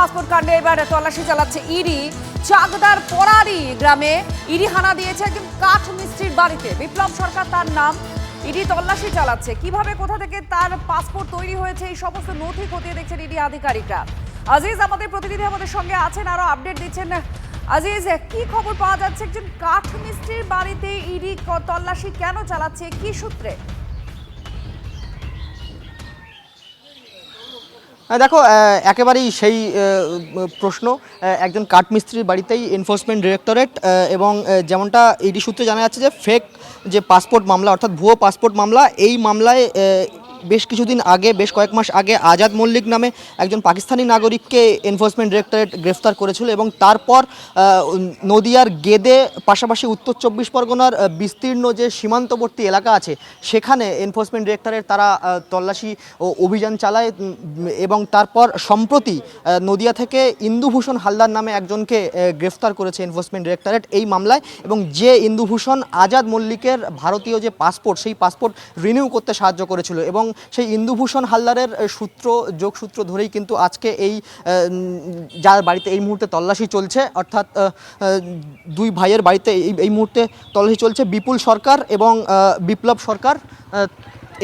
Passport কাণ্ডে এবার তল্লাশি চালাচ্ছে ইডি। চাকদার পরারি গ্রামে ইডি হানা দিয়েছে একজন কাঠ মিস্ত্রির বাড়িতে। বিপ্লব সরকার তার নাম। ইডি তল্লাশি চালাচ্ছে কিভাবে, কোথা থেকে তার পাসপোর্ট তৈরি হয়েছে, এই সমস্ত নথি খতিয়ে দেখছেন ইডি আধিকারিকরা। আজিজ আমাদের প্রতিনিধি আমাদের সঙ্গে আছেন, আরো আপডেট দিচ্ছেন। আজিজ, কি খবর পাওয়া যাচ্ছে? একজন কাঠ মিস্ত্রির বাড়িতে ইডি তল্লাশি কেন চালাচ্ছে, কি সূত্রে? দেখো, একেবারেই সেই প্রশ্ন। একজন কাঠমিস্ত্রির বাড়িতেই এনফোর্সমেন্ট ডিরেক্টরেট এবং যেমনটা ইডি সূত্রে জানা যাচ্ছে যে ফেক যে পাসপোর্ট মামলা, অর্থাৎ ভুয়ো পাসপোর্ট মামলা, এই মামলায় বেশ কিছুদিন আগে, বেশ কয়েক মাস আগে আজাদ মল্লিক নামে একজন পাকিস্তানি নাগরিককে এনফোর্সমেন্ট ডিরেক্টরেট গ্রেফতার করেছিল এবং তারপর নদিয়ার গেদে, পাশাপাশি উত্তর চব্বিশ পরগনার বিস্তীর্ণ যে সীমান্তবর্তী এলাকা আছে সেখানে এনফোর্সমেন্ট ডিরেক্টরেট তারা তল্লাশি ও অভিযান চালায় এবং তারপর সম্প্রতি নদিয়া থেকে ইন্দুভূষণ হালদার নামে একজনকে গ্রেফতার করেছে এনফোর্সমেন্ট ডিরেক্টরেট এই মামলায়। এবং যে ইন্দুভূষণ আজাদ মল্লিকের ভারতীয় যে পাসপোর্ট, সেই পাসপোর্ট রিনিউ করতে সাহায্য করেছিল এবং সেই ইন্দুভূষণ হালদারের যোগসূত্র ধরেই কিন্তু আজকে এই যার বাড়িতে এই মুহূর্তে তল্লাশি চলছে, অর্থাৎ দুই ভাইয়ের বাড়িতে এই মুহূর্তে তল্লাশি চলছে, বিপুল সরকার এবং বিপ্লব সরকার।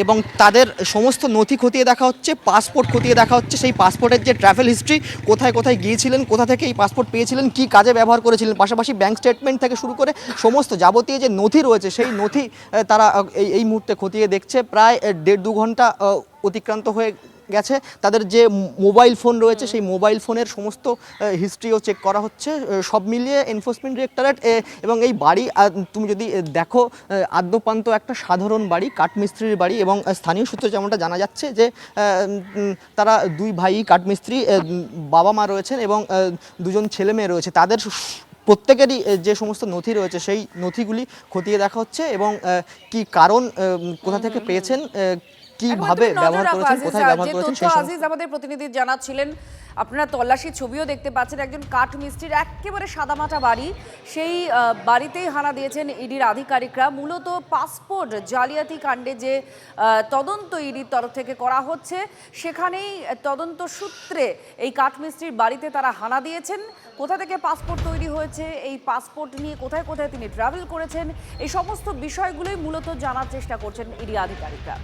এবং তাদের সমস্ত নথি খতিয়ে দেখা হচ্ছে, পাসপোর্ট খতিয়ে দেখা হচ্ছে, সেই পাসপোর্টের যে ট্রাভেল হিস্ট্রি, কোথায় কোথায় গিয়েছিলেন, কোথা থেকে এই পাসপোর্ট পেয়েছিলেন, কী কাজে ব্যবহার করেছিলেন, পাশাপাশি ব্যাংক স্টেটমেন্ট থেকে শুরু করে সমস্ত যাবতীয় যে নথি রয়েছে সেই নথি তারা এই মুহূর্তে খতিয়ে দেখছে। প্রায় 1.5-2 ঘন্টা অতিক্রান্ত হয়ে গেছে। তাদের যে মোবাইল ফোন রয়েছে সেই মোবাইল ফোনের সমস্ত হিস্ট্রিও চেক করা হচ্ছে। সব মিলিয়ে এনফোর্সমেন্ট ডিরেক্টরেট এবং এই বাড়ি, তুমি যদি দেখো, আদ্যপান্ত একটা সাধারণ বাড়ি, কাঠমিস্ত্রির বাড়ি। এবং স্থানীয় সূত্রে যেমনটা জানা যাচ্ছে যে তারা দুই ভাই কাঠমিস্ত্রি, বাবা মা রয়েছেন এবং দুজন ছেলে মেয়ে রয়েছে। তাদের প্রত্যেকেরই যে সমস্ত নথি রয়েছে সেই নথিগুলি খতিয়ে দেখা হচ্ছে এবং কি কারণ, কোথা থেকে পেয়েছেন, কিভাবে ব্যবহার করেছেন, কোথায় ব্যবহার করেছেন সেই সমস্ত। আজিজ আমাদের প্রতিনিধি জানাচ্ছিলেন, আপনারা তল্লাশির ছবিও দেখতে পাচ্ছেন। একজন কাঠ মিস্ত্রির একেবারে সাদামাটা বাড়ি, সেই বাড়িতেই হানা দিয়েছেন ইডির আধিকারিকরা। মূলত পাসপোর্ট জালিয়াতি কাণ্ডে যে তদন্ত ইডির তরফ থেকে করা হচ্ছে, সেখানেই তদন্ত সূত্রে এই কাঠ মিস্ত্রির বাড়িতে তারা হানা দিয়েছেন। কোথা থেকে পাসপোর্ট তৈরি হয়েছে, এই পাসপোর্ট নিয়ে কোথায় কোথায় তিনি ট্রাভেল করেছেন, এই সমস্ত বিষয়গুলোই মূলত জানার চেষ্টা করছেন ইডি আধিকারিকরা।